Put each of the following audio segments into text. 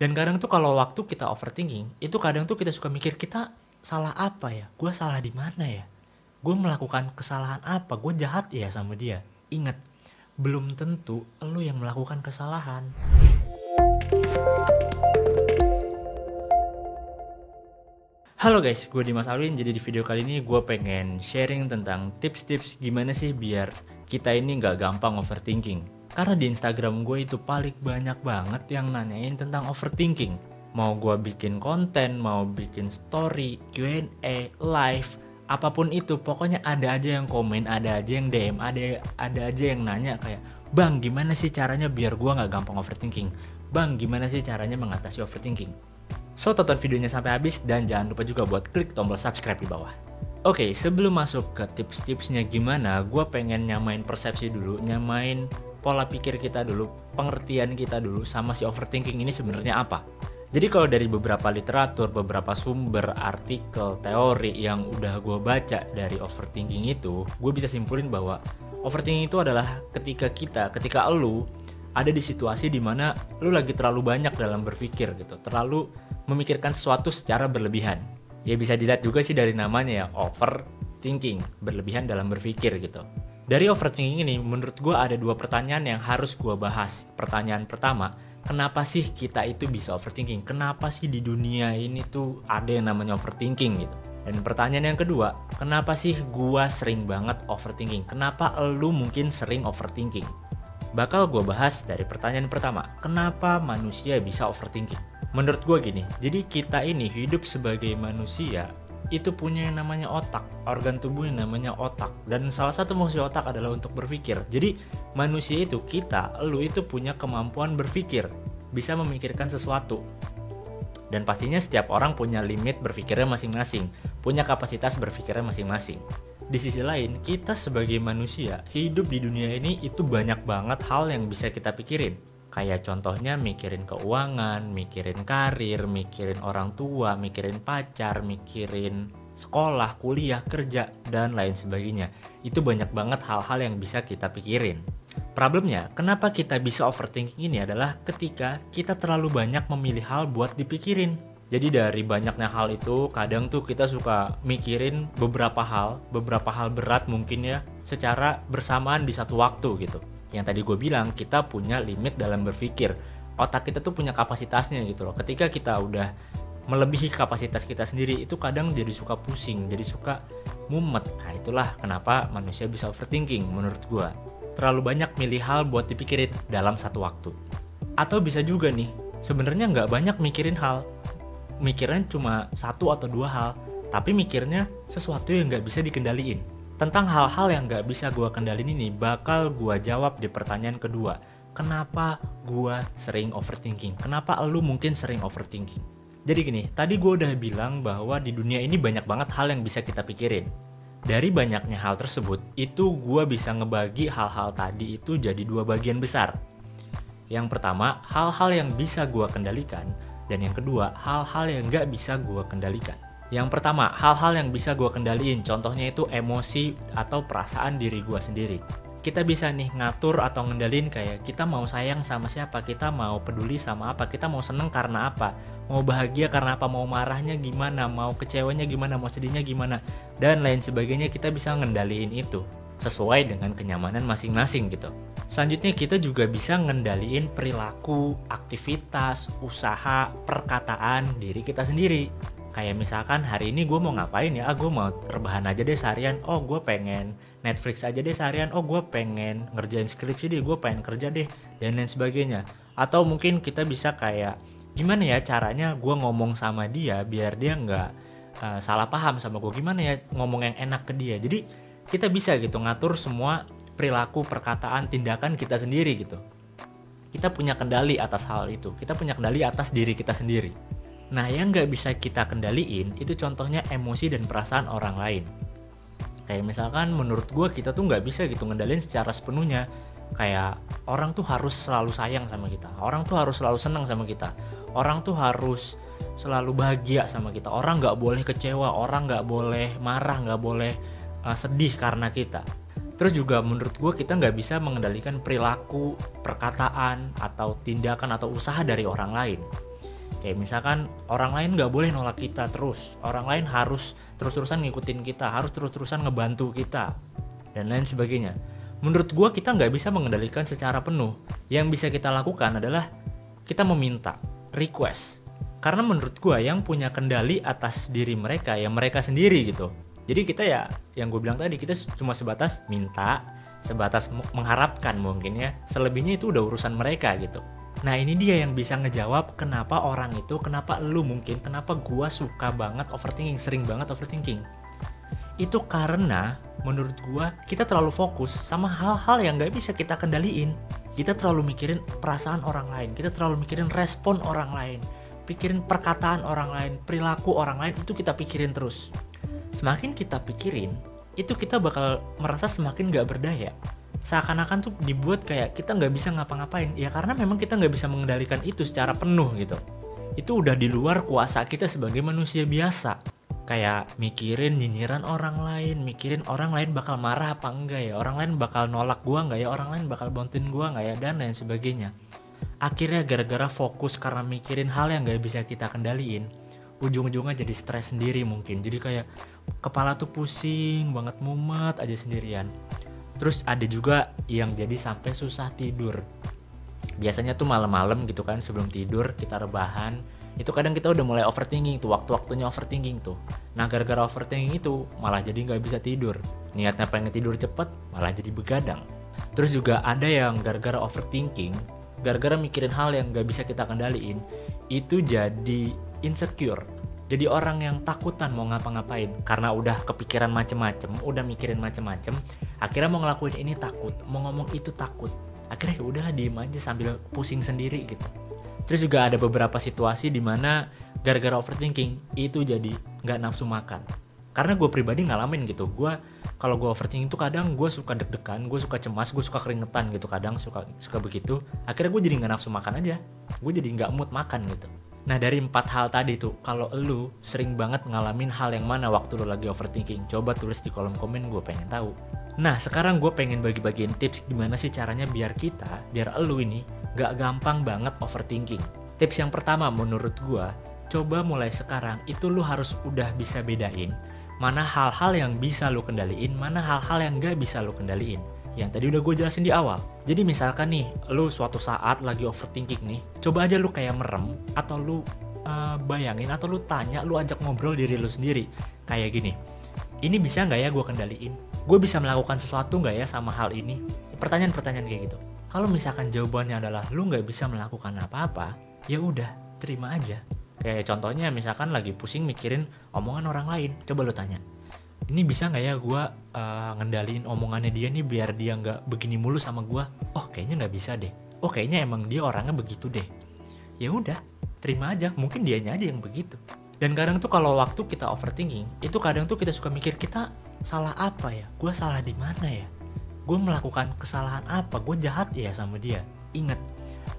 Dan kadang tuh kalau waktu kita overthinking, itu kadang tuh kita suka mikir kita salah apa ya? Gue salah di mana ya? Gue melakukan kesalahan apa? Gue jahat ya sama dia? Ingat, belum tentu lu yang melakukan kesalahan. Halo guys, gue Dimas Alwin. Jadi di video kali ini gue pengen sharing tentang tips-tips gimana sih biar kita ini nggak gampang overthinking. Karena di Instagram gue itu paling banyak banget yang nanyain tentang overthinking. Mau gue bikin konten, mau bikin story, Q&A, live, apapun itu, pokoknya ada aja yang komen, ada aja yang DM, ada aja yang nanya kayak, "Bang, gimana sih caranya biar gue nggak gampang overthinking? Bang, gimana sih caranya mengatasi overthinking?" So, tonton videonya sampai habis dan jangan lupa juga buat klik tombol subscribe di bawah. Oke, sebelum masuk ke tips-tipsnya gimana, gue pengen nyamain persepsi dulu, nyamain pola pikir kita dulu, pengertian kita dulu sama si overthinking ini sebenarnya apa. Jadi kalau dari beberapa literatur, beberapa sumber, artikel, teori yang udah gue baca dari overthinking itu, gue bisa simpulin bahwa overthinking itu adalah ketika lu ada di situasi dimana lu lagi terlalu banyak dalam berpikir gitu, terlalu memikirkan sesuatu secara berlebihan. Ya bisa dilihat juga sih dari namanya ya, overthinking, berlebihan dalam berpikir gitu. Dari overthinking ini menurut gue ada dua pertanyaan yang harus gue bahas. Pertanyaan pertama, kenapa sih kita itu bisa overthinking? Kenapa sih di dunia ini tuh ada yang namanya overthinking gitu? Dan pertanyaan yang kedua, kenapa sih gue sering banget overthinking? Kenapa lu mungkin sering overthinking? Bakal gue bahas dari pertanyaan pertama, kenapa manusia bisa overthinking? Menurut gue gini, jadi kita ini hidup sebagai manusia itu punya yang namanya otak, organ tubuh yang namanya otak, dan salah satu fungsi otak adalah untuk berpikir. Jadi manusia itu, lu itu punya kemampuan berpikir, bisa memikirkan sesuatu. Dan pastinya setiap orang punya limit berpikirnya masing-masing, punya kapasitas berpikirnya masing-masing. Di sisi lain, kita sebagai manusia hidup di dunia ini itu banyak banget hal yang bisa kita pikirin. Kayak contohnya mikirin keuangan, mikirin karir, mikirin orang tua, mikirin pacar, mikirin sekolah, kuliah, kerja, dan lain sebagainya. Itu banyak banget hal-hal yang bisa kita pikirin. Problemnya, kenapa kita bisa overthinking ini adalah ketika kita terlalu banyak memilih hal buat dipikirin. Jadi dari banyaknya hal itu, kadang tuh kita suka mikirin beberapa hal berat mungkin ya, secara bersamaan di satu waktu gitu. Yang tadi gue bilang, kita punya limit dalam berpikir. Otak kita tuh punya kapasitasnya gitu loh. Ketika kita udah melebihi kapasitas kita sendiri, itu kadang jadi suka pusing, jadi suka mumet. Nah itulah kenapa manusia bisa overthinking menurut gue. Terlalu banyak milih hal buat dipikirin dalam satu waktu. Atau bisa juga nih, sebenarnya nggak banyak mikirin hal. Mikirnya cuma satu atau dua hal, tapi mikirnya sesuatu yang nggak bisa dikendaliin. Tentang hal-hal yang gak bisa gue kendalin ini bakal gue jawab di pertanyaan kedua. Kenapa gue sering overthinking? Kenapa lu mungkin sering overthinking? Jadi gini, tadi gue udah bilang bahwa di dunia ini banyak banget hal yang bisa kita pikirin. Dari banyaknya hal tersebut, itu gue bisa ngebagi hal-hal tadi itu jadi dua bagian besar. Yang pertama, hal-hal yang bisa gue kendalikan. Dan yang kedua, hal-hal yang gak bisa gue kendalikan. Yang pertama, hal-hal yang bisa gue kendaliin, contohnya itu emosi atau perasaan diri gue sendiri. Kita bisa nih ngatur atau ngendalin kayak kita mau sayang sama siapa, kita mau peduli sama apa, kita mau seneng karena apa, mau bahagia karena apa, mau marahnya gimana, mau kecewanya gimana, mau sedihnya gimana, dan lain sebagainya. Kita bisa ngendaliin itu sesuai dengan kenyamanan masing-masing gitu. Selanjutnya kita juga bisa ngendaliin perilaku, aktivitas, usaha, perkataan diri kita sendiri. Kayak misalkan hari ini gue mau ngapain ya, gue mau rebahan aja deh seharian, gue pengen Netflix aja deh seharian, gue pengen ngerjain skripsi deh, gue pengen kerja deh, dan lain sebagainya. Atau mungkin kita bisa kayak, gimana ya caranya gue ngomong sama dia biar dia nggak salah paham sama gue, gimana ya ngomong yang enak ke dia. Jadi kita bisa gitu ngatur semua perilaku, perkataan, tindakan kita sendiri gitu. Kita punya kendali atas hal itu, kita punya kendali atas diri kita sendiri. Nah yang gak bisa kita kendaliin itu contohnya emosi dan perasaan orang lain. Kayak misalkan menurut gue kita tuh gak bisa gitu ngendalin secara sepenuhnya. Kayak orang tuh harus selalu sayang sama kita, orang tuh harus selalu senang sama kita, orang tuh harus selalu bahagia sama kita, orang gak boleh kecewa, orang gak boleh marah, gak boleh sedih karena kita. Terus juga menurut gue kita gak bisa mengendalikan perilaku, perkataan, atau tindakan atau usaha dari orang lain. Kayak misalkan orang lain nggak boleh nolak kita terus, orang lain harus terus-terusan ngikutin kita, harus terus-terusan ngebantu kita, dan lain sebagainya. Menurut gue kita nggak bisa mengendalikan secara penuh. Yang bisa kita lakukan adalah kita meminta, request. Karena menurut gue yang punya kendali atas diri mereka ya mereka sendiri gitu. Jadi kita ya yang gue bilang tadi, kita cuma sebatas minta, sebatas mengharapkan mungkin ya. Selebihnya itu udah urusan mereka gitu. Nah ini dia yang bisa ngejawab kenapa orang itu, kenapa lu mungkin, kenapa gue suka banget overthinking, sering banget overthinking. Itu karena menurut gua kita terlalu fokus sama hal-hal yang gak bisa kita kendaliin. Kita terlalu mikirin perasaan orang lain, kita terlalu mikirin respon orang lain, pikirin perkataan orang lain, perilaku orang lain, itu kita pikirin terus. Semakin kita pikirin, itu kita bakal merasa semakin gak berdaya. Seakan-akan tuh dibuat kayak kita gak bisa ngapa-ngapain. Ya karena memang kita gak bisa mengendalikan itu secara penuh gitu. Itu udah di luar kuasa kita sebagai manusia biasa. Kayak mikirin nyinyiran orang lain, mikirin orang lain bakal marah apa enggak ya, orang lain bakal nolak gua enggak ya, orang lain bakal bantuin gua enggak ya, dan lain sebagainya. Akhirnya gara-gara fokus karena mikirin hal yang gak bisa kita kendaliin, ujung-ujungnya jadi stres sendiri mungkin. Jadi kayak kepala tuh pusing banget, mumet aja sendirian. Terus ada juga yang jadi sampai susah tidur. Biasanya tuh malam-malam gitu kan, sebelum tidur kita rebahan, itu kadang kita udah mulai overthinking tuh, waktu-waktunya overthinking tuh. Nah gara-gara overthinking itu malah jadi gak bisa tidur. Niatnya pengen tidur cepet malah jadi begadang. Terus juga ada yang gara-gara overthinking, gara-gara mikirin hal yang gak bisa kita kendaliin, itu jadi insecure. Jadi orang yang takutan mau ngapa-ngapain karena udah kepikiran macem-macem, udah mikirin macem-macem, akhirnya mau ngelakuin ini takut, mau ngomong itu takut. Akhirnya ya udahlah diem aja sambil pusing sendiri gitu. Terus juga ada beberapa situasi di mana gara-gara overthinking itu jadi nggak nafsu makan. Karena gue pribadi ngalamin gitu. Gue kalau gue overthinking tuh kadang gue suka deg-degan, gue suka cemas, gue suka keringetan gitu. Kadang suka begitu. Akhirnya gue jadi nggak nafsu makan aja. Gue jadi nggak mood makan gitu. Nah dari 4 hal tadi tuh, kalau lu sering banget ngalamin hal yang mana waktu lu lagi overthinking, coba tulis di kolom komen, gue pengen tahu. Nah sekarang gue pengen bagi-bagiin tips gimana sih caranya biar lu ini gak gampang banget overthinking. Tips yang pertama menurut gue, coba mulai sekarang itu lu harus udah bisa bedain mana hal-hal yang bisa lu kendaliin, mana hal-hal yang gak bisa lu kendaliin. Yang tadi udah gue jelasin di awal. Jadi misalkan nih, lu suatu saat lagi overthinking nih, coba aja lu kayak merem, atau lu bayangin, atau lu tanya, lu ajak ngobrol diri lu sendiri. Kayak gini, ini bisa gak ya gue kendaliin? Gue bisa melakukan sesuatu gak ya sama hal ini? Pertanyaan-pertanyaan kayak gitu. Kalau misalkan jawabannya adalah lu gak bisa melakukan apa-apa, ya udah, terima aja. Kayak contohnya misalkan lagi pusing mikirin omongan orang lain, coba lu tanya, ini bisa gak ya gue ngendaliin omongannya dia nih biar dia gak begini mulu sama gue? Oh kayaknya gak bisa deh. Oh kayaknya emang dia orangnya begitu deh. Ya udah, terima aja, mungkin dianya aja yang begitu. Dan kadang tuh kalau waktu kita overthinking, itu kadang tuh kita suka mikir, kita salah apa ya? Gue salah di mana ya? Gue melakukan kesalahan apa? Gue jahat ya sama dia? Ingat,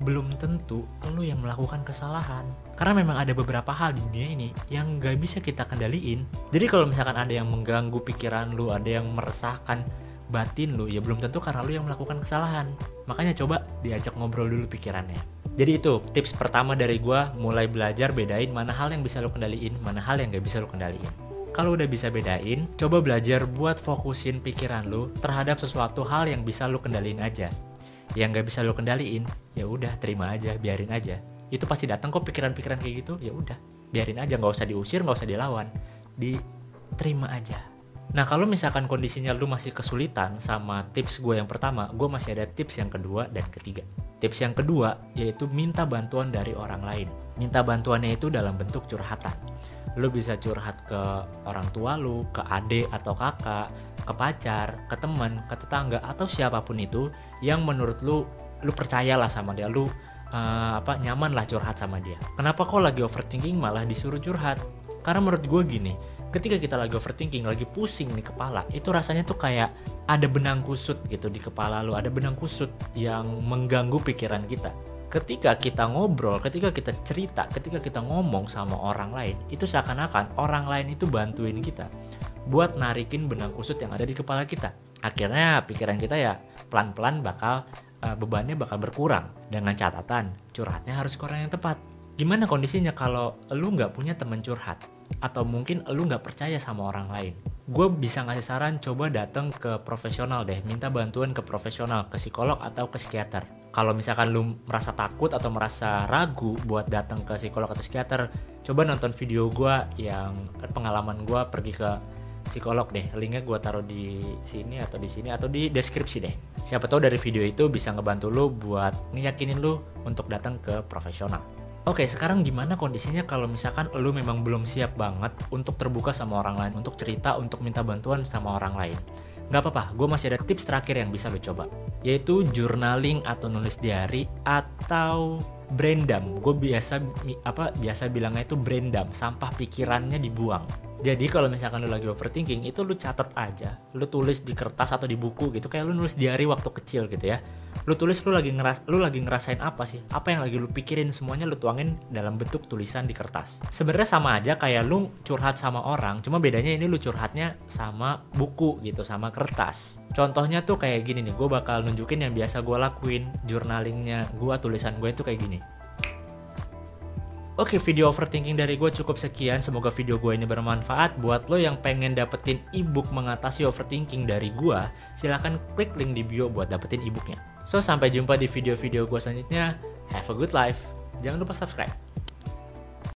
belum tentu lu yang melakukan kesalahan. Karena memang ada beberapa hal di dunia ini yang gak bisa kita kendaliin. Jadi kalau misalkan ada yang mengganggu pikiran lu, ada yang meresahkan batin lu, ya belum tentu karena lu yang melakukan kesalahan. Makanya coba diajak ngobrol dulu pikirannya. Jadi itu tips pertama dari gua, mulai belajar bedain mana hal yang bisa lu kendaliin, mana hal yang gak bisa lu kendaliin. Kalau udah bisa bedain, coba belajar buat fokusin pikiran lu terhadap sesuatu hal yang bisa lu kendaliin aja. Yang gak bisa lu kendaliin, ya udah terima aja, biarin aja. Itu pasti datang kok pikiran-pikiran kayak gitu, ya udah biarin aja, nggak usah diusir, nggak usah dilawan, diterima aja. Nah kalau misalkan kondisinya lu masih kesulitan sama tips gue yang pertama, gue masih ada tips yang kedua dan ketiga. Tips yang kedua yaitu minta bantuan dari orang lain. Minta bantuannya itu dalam bentuk curhatan. Lu bisa curhat ke orang tua lu, ke adik atau kakak, ke pacar, ke teman, ke tetangga, atau siapapun itu yang menurut lu percayalah sama dia, lu nyaman lah curhat sama dia. Kenapa kok lagi overthinking malah disuruh curhat? Karena menurut gue gini, ketika kita lagi overthinking, lagi pusing di kepala, itu rasanya tuh kayak ada benang kusut gitu di kepala lu, ada benang kusut yang mengganggu pikiran kita. Ketika kita ngobrol, ketika kita cerita, ketika kita ngomong sama orang lain, itu seakan-akan orang lain itu bantuin kita buat narikin benang kusut yang ada di kepala kita. Akhirnya pikiran kita ya pelan-pelan bebannya bakal berkurang. Dengan catatan, curhatnya harus ke orang yang tepat. Gimana kondisinya kalau lu nggak punya teman curhat? Atau mungkin lu nggak percaya sama orang lain? Gue bisa ngasih saran, coba datang ke profesional deh, minta bantuan ke profesional, ke psikolog atau ke psikiater. Kalau misalkan lu merasa takut atau merasa ragu buat datang ke psikolog atau psikiater, coba nonton video gue yang pengalaman gue pergi ke psikolog deh. Linknya gue taruh di sini atau di deskripsi deh. Siapa tahu dari video itu bisa ngebantu lu buat ngeyakinin lu untuk datang ke profesional. Oke, sekarang gimana kondisinya kalau misalkan lu memang belum siap banget untuk terbuka sama orang lain, untuk cerita, untuk minta bantuan sama orang lain? Gak apa-apa, gue masih ada tips terakhir yang bisa lu coba, yaitu journaling atau nulis diary atau brain dump. Gue biasa bilangnya itu brain dump, sampah pikirannya dibuang. Jadi kalau misalkan lu lagi overthinking, itu lu catat aja, lu tulis di kertas atau di buku gitu, kayak lu nulis diary waktu kecil gitu ya. Lu tulis lu lagi ngerasain apa sih? Apa yang lagi lu pikirin, semuanya lu tuangin dalam bentuk tulisan di kertas. Sebenarnya sama aja kayak lu curhat sama orang, cuma bedanya ini lu curhatnya sama buku gitu, sama kertas. Contohnya tuh kayak gini nih, gue bakal nunjukin yang biasa gue lakuin, journalingnya gue, tulisan gue itu kayak gini. Oke, video overthinking dari gue cukup sekian. Semoga video gue ini bermanfaat. Buat lo yang pengen dapetin ebook mengatasi overthinking dari gue, silahkan klik link di bio buat dapetin ebooknya. So, sampai jumpa di video-video gue selanjutnya. Have a good life. Jangan lupa subscribe.